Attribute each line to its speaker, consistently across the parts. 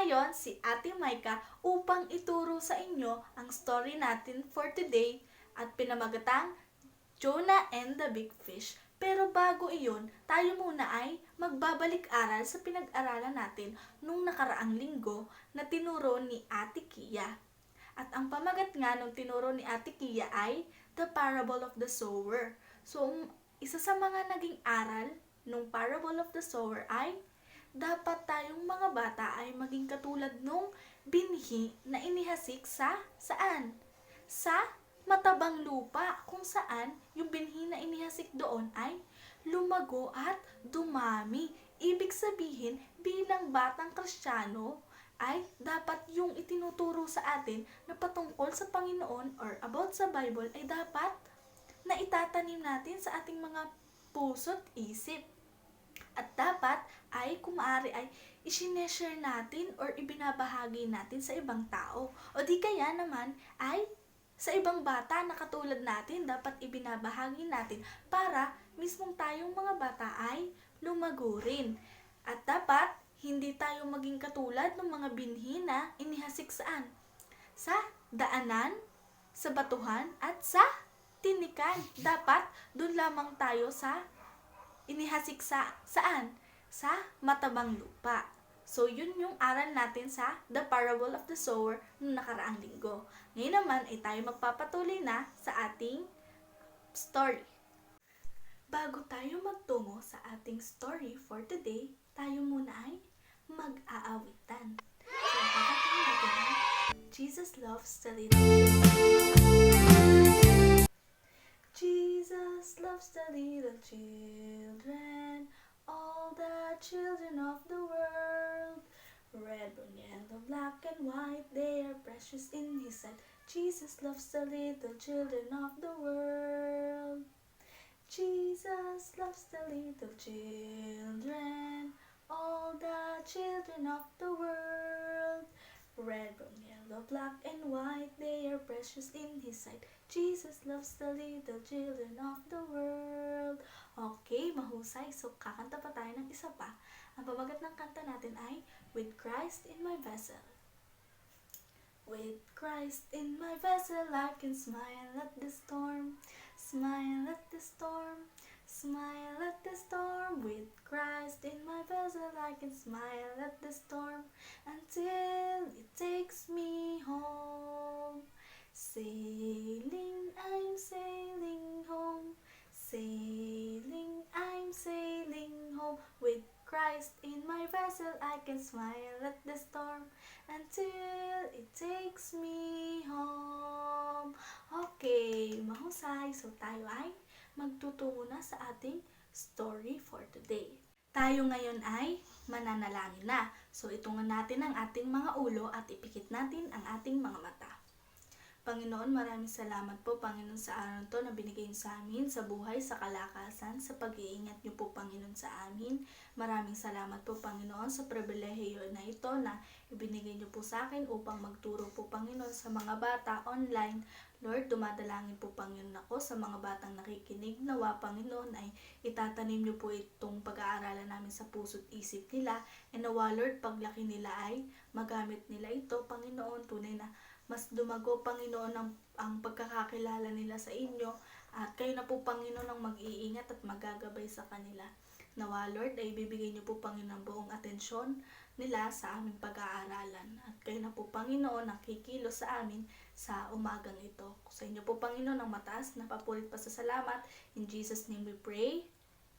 Speaker 1: ngayon si Ate Maika upang ituro sa inyo ang story natin for today at pinamagatang Jonah and the Big Fish. Pero bago iyon, tayo muna ay magbabalik-aral sa pinag-aralan natin nung nakaraang linggo na tinuro ni Ate Kia. At ang pamagat nga nung tinuro ni Ate Kia ay The Parable of the Sower. So, isa sa mga naging aral nung Parable of the Sower ay dapat tayong mga bata ay maging katulad nung binhi na inihasik sa saan? Sa matabang lupa, kung saan yung binhi na inihasik doon ay lumago at dumami. Ibig sabihin, bilang batang Kristiyano, ay dapat yung itinuturo sa atin na patungkol sa Panginoon or about sa Bible ay dapat na itatanim natin sa ating mga puso't isip. At dapat ay kung maaari ay isineshare natin or ibinabahagi natin sa ibang tao. O di kaya naman ay sa ibang bata na katulad natin dapat ibinabahagi natin para mismong tayong mga bata ay lumago rin. At dapat hindi tayo maging katulad ng mga binhi na inihasik saan? Sa daanan, sa batuhan, at sa tinikan. Dapat doon lamang tayo sa inihasik sa saan? Sa matabang lupa. So, yun yung aral natin sa The Parable of the Sower noong nakaraang linggo. Ngayon naman ay tayo magpapatuloy na sa ating story. Bago tayo magtungo sa ating story for today, tayo muna ay mag-aawitan. So, kakatayin natin ay Jesus Loves the Little Children. Jesus loves the little children, all the children of the world. Red, brown, yellow, black, and white, they are precious in His sight. Jesus loves the little children of the world. Jesus loves the little children, all the children of the world. Red, brown, yellow, black, and white, they are precious in His sight. Jesus loves the little children of the world. Okay, mahusay. So, kakanta pa tayo ng isa pa. Ang pamagat ng kanta natin ay With Christ in My Vessel. With Christ in my vessel, I can smile at the storm. Smile at the storm. Smile at the storm. With Christ in my vessel, I can smile at the storm until it takes me home. Sailing, I'm sailing home. Sailing, I'm sailing home. With Christ in my vessel, I can smile at the storm until it takes me home. Okay, mahusay. So tayo ay magtutungo na sa ating story for today. Tayo ngayon ay mananalangin na. So itungan natin ang ating mga ulo at ipikit natin ang ating mga mata. Panginoon, maraming salamat po, Panginoon, sa araw to na binigay niyo sa amin, sa buhay, sa kalakasan, sa pag-iingat niyo po, Panginoon, sa amin. Maraming salamat po, Panginoon, sa pribilehiyo na ito na ibinigay niyo po sa akin upang magturo po, Panginoon, sa mga bata online. Lord, dumadalangin po, Panginoon, ako sa mga batang nakikinig. Nawa, Panginoon, ay itatanim niyo po itong pag-aaralan namin sa puso't isip nila. And nawa, Lord, paglaki nila ay magamit nila ito, Panginoon, tunay na mas lumago, Panginoon, ang pagkakakilala nila sa inyo. At kayo na po, Panginoon, ang mag-iingat at magagabay sa kanila. Nawa, Lord, ay bibigay niyo po, Panginoon, ang buong atensyon nila sa aming pag-aaralan. At kayo na po, Panginoon, ang kikilos sa amin sa umagang ito. Sa inyo po, Panginoon, ang mataas na papulit pa sa salamat. In Jesus' name we pray.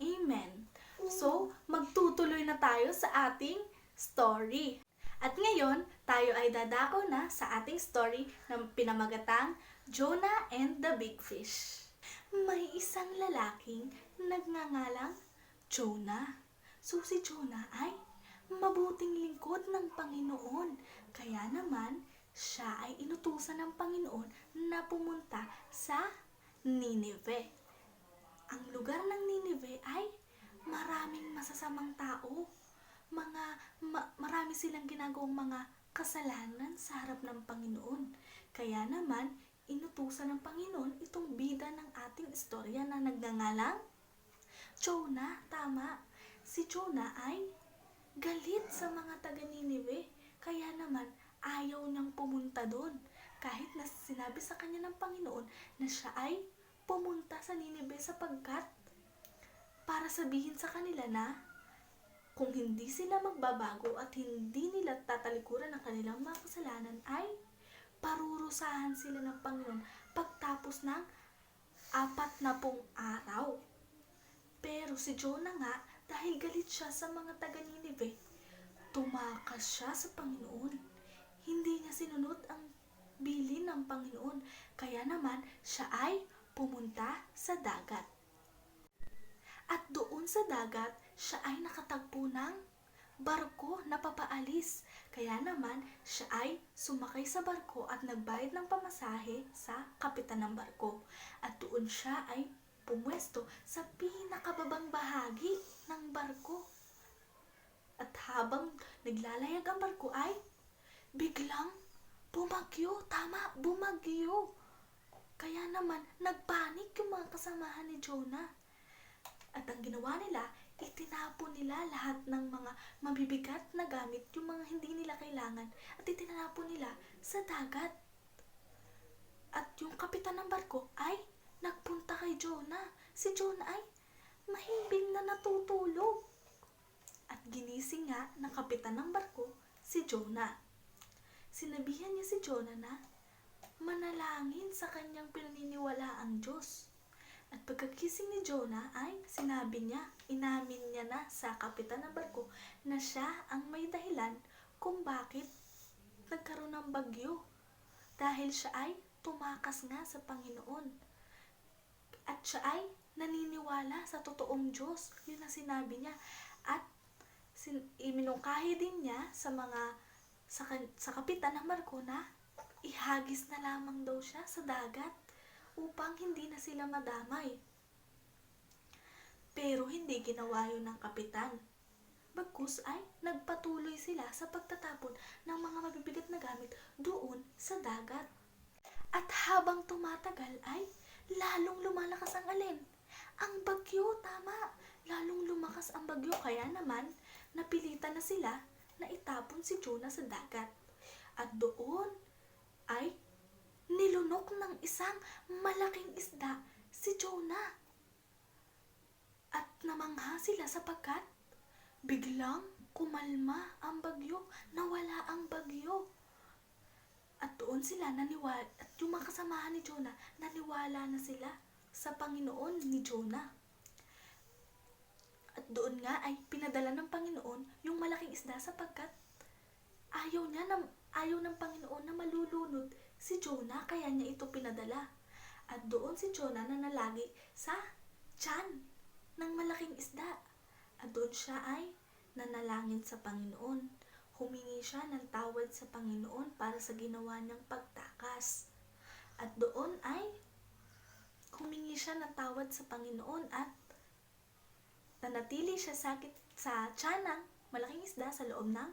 Speaker 1: Amen. So, magtutuloy na tayo sa ating story. At ngayon, tayo ay dadako na sa ating story ng pinamagatang Jonah and the Big Fish. May isang lalaking nagngangalang Jonah. So si Jonah ay mabuting lingkod ng Panginoon. Kaya naman, siya ay inutusan ng Panginoon na pumunta sa Nineveh. Ang lugar ng Nineveh ay maraming masasamang tao. Marami silang ginagawang mga kasalanan sa harap ng Panginoon. Kaya naman, inutusan ng Panginoon itong bida ng ating istorya na nagngangalang Jonah. Tama, si Jonah ay galit sa mga taga Nineveh Kaya naman, ayaw niyang pumunta doon. Kahit na sinabi sa kanya ng Panginoon na siya ay pumunta sa Nineveh sapagkat para sabihin sa kanila na kung hindi sila magbabago at hindi nila tatalikuran ang kanilang mga kasalanan ay parurusahan sila ng Panginoon pagtapos ng 40 araw. Pero si Jonah nga, dahil galit siya sa mga taga Nineveh, tumakas siya sa Panginoon. Hindi niya sinunod ang bilin ng Panginoon. Kaya naman, siya ay pumunta sa dagat. At doon sa dagat, siya ay nakatagpo ng barko na papaalis. Kaya naman, siya ay sumakay sa barko at nagbayad ng pamasahe sa kapitan ng barko. At doon siya ay pumwesto sa pinakababang bahagi ng barko. At habang naglalayag ang barko ay biglang bumagyo. Tama, bumagyo. Kaya naman, nagpanik yung mga kasamahan ni Jonah. At ang ginawa nila, itinapon nila lahat ng mga mabibigat na gamit, yung mga hindi nila kailangan, at itinapon nila sa dagat. At yung kapitan ng barko ay nagpunta kay Jonah. Si Jonah ay mahimbing na natutulog. At ginising nga ng kapitan ng barko si Jonah. Sinabihan niya si Jonah na manalangin sa kanyang pinaniniwalaang Diyos. At pagkagising ni Jonah ay sinabi niya, inamin niya na sa kapitan ng barko na siya ang may dahilan kung bakit nagkaroon ng bagyo. Dahil siya ay tumakas nga sa Panginoon. At siya ay naniniwala sa totoong Diyos. Yun ang sinabi niya. At iminungkahi din niya sa kapitan ng barko na ihagis na lamang daw siya sa dagat upang hindi na sila madamay. Pero hindi ginawa yun ng kapitan. Bagkus ay nagpatuloy sila sa pagtatapon ng mga mabibigat na gamit doon sa dagat. At habang tumatagal ay lalong lumalakas ang alin? Ang bagyo, tama. Lalong lumakas ang bagyo, kaya naman napilitan na sila na itapon si Jonah sa dagat. At doon ay nilunok ng isang malaking isda si Jonah. At namangha sila sapagkat biglang kumalma ang bagyo, nawala ang bagyo. At doon sila naniwala, at yung mga kasamahan ni Jonah, naniwala na sila sa Panginoon ni Jonah. At doon nga ay pinadala ng Panginoon yung malaking isda sapagkat ayaw ng Panginoon na malulunod si Jonah, kaya niya ito pinadala. At doon si Jonah nanalagi sa tiyan ng malaking isda. At doon siya ay nanalangin sa Panginoon. Humingi siya ng tawad sa Panginoon para sa ginawa niyang pagtakas. At doon ay humingi siya ng tawad sa Panginoon at nanatili siya sa tiyan ng malaking isda sa loob ng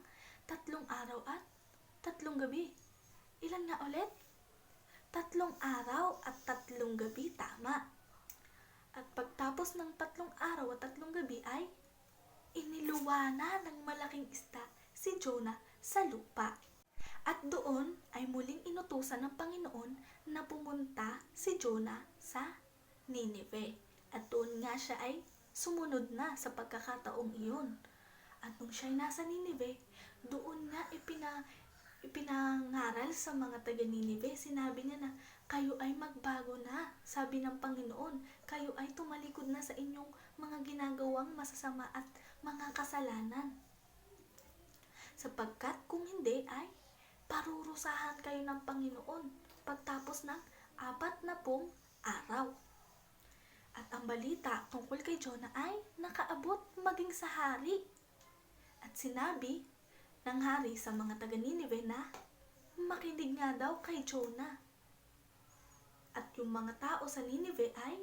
Speaker 1: 3 araw at 3 gabi. Ilan na ulit? 3 araw at 3 gabi, tama. At pagtapos ng 3 araw at 3 gabi ay iniluwana ng malaking isda si Jonah sa lupa. At doon ay muling inutusan ng Panginoon na pumunta si Jonah sa Nineveh. At doon nga siya ay sumunod na sa pagkakataong iyon. At nung siya ay nasa Nineveh, doon nga ipinangaral sa mga taga Nineveh. Sinabi niya na kayo ay magbago na. Sabi ng Panginoon, kayo ay tumalikod na sa inyong mga ginagawang masasama at mga kasalanan. Sapagkat kung hindi ay parurusahan kayo ng Panginoon pagtapos ng 40 araw. At ang balita tungkol kay Jonah ay nakaabot maging sa hari. At sinabi ng hari sa mga taga Nineveh na makinig nga daw kay Jonah. At yung mga tao sa Nineveh ay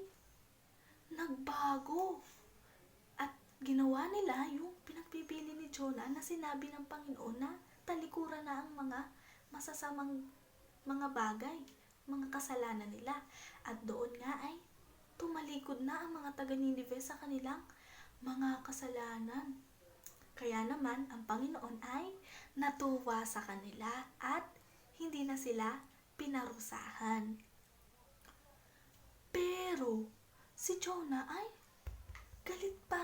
Speaker 1: nagbago. At ginawa nila yung pinagpipili ni Jonah na sinabi ng Panginoon na talikuran na ang mga masasamang mga bagay, mga kasalanan nila. At doon nga ay tumalikod na ang mga taga Nineveh sa kanilang mga kasalanan. Kaya naman, ang Panginoon ay natuwa sa kanila at hindi na sila pinarusahan. Pero, si Jonah ay galit pa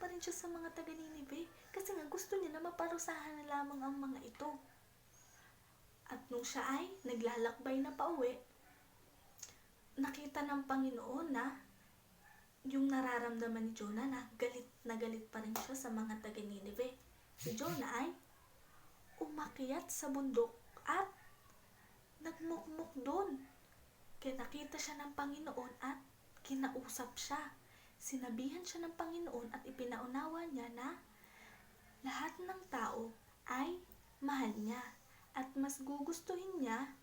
Speaker 1: rin siya sa mga taga Ninive. Kasi nga gusto niya na maparusahan na lamang ang mga ito. At nung siya ay naglalakbay na pauwi, nakita ng Panginoon na yung nararamdaman ni Jonah na galit pa rin siya sa mga taga Ninive. Si Jonah ay umakyat sa bundok at nagmukmuk doon. Kaya nakita siya ng Panginoon at kinausap siya. Sinabihan siya ng Panginoon at ipinaunawa niya na lahat ng tao ay mahal niya at mas gugustuhin niya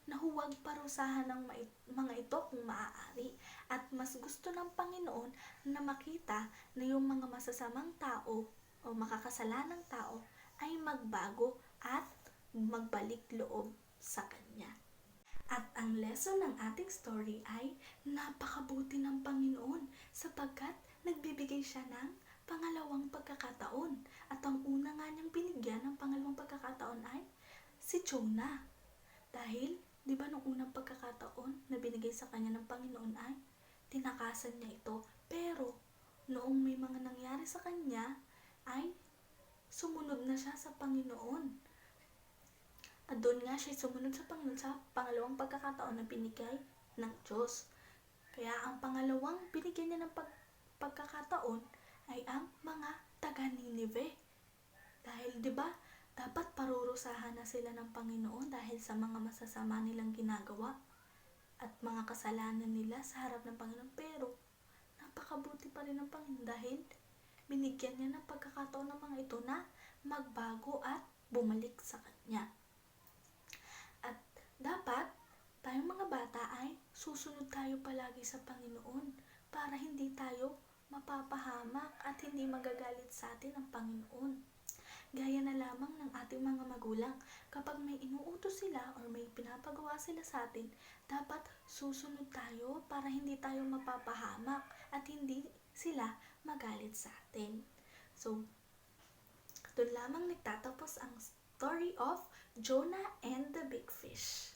Speaker 1: na huwag parusahan ng mga ito kung maaari. At mas gusto ng Panginoon na makita na yung mga masasamang tao o makakasalanang tao ay magbago at magbalik loob sa Kanya. At ang lesson ng ating story ay napakabuti ng Panginoon sapagkat nagbibigay siya ng pangalawang pagkakataon. At ang una nga niyang binigyan ng pangalawang pagkakataon ay si Jonah. Dahil, di ba nung unang pagkakataon na binigay sa kanya ng Panginoon ay tinakasan niya ito. Pero, noong may mga nangyari sa kanya ay sumunod na siya sa Panginoon. At doon nga siya sumunod sa Panginoon sa pangalawang pagkakataon na binigay ng Diyos. Kaya ang pangalawang binigyan niya ng pagkakataon ay ang mga taga Ninive. Dahil 'di ba, dapat parurusahan na sila ng Panginoon dahil sa mga masasama nilang ginagawa at mga kasalanan nila sa harap ng Panginoon. Pero napakabuti pa rin ng Panginoon dahil binigyan niya ng pagkakataon ng mga ito na magbago at bumalik sa Kanya. At dapat, tayong mga bata ay susunod tayo palagi sa Panginoon para hindi tayo mapapahamak at hindi magagalit sa atin ang Panginoon. Gaya na lamang ng ating mga magulang, kapag may inuutos sila o may pinapagawa sila sa atin, dapat susunod tayo para hindi tayo mapapahamak at hindi sila magalit sa atin. So, doon lamang nagtatapos ang story of Jonah and the Big Fish.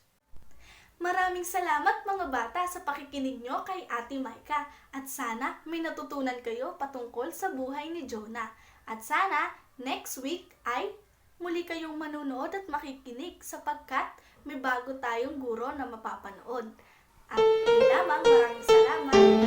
Speaker 1: Maraming salamat mga bata sa pakikinig nyo kay Ate Maika at sana may natutunan kayo patungkol sa buhay ni Jonah. At sana next week ay muli kayong manunood at makikinig sapagkat may bago tayong guro na mapapanood. At yun lamang, maraming salamat.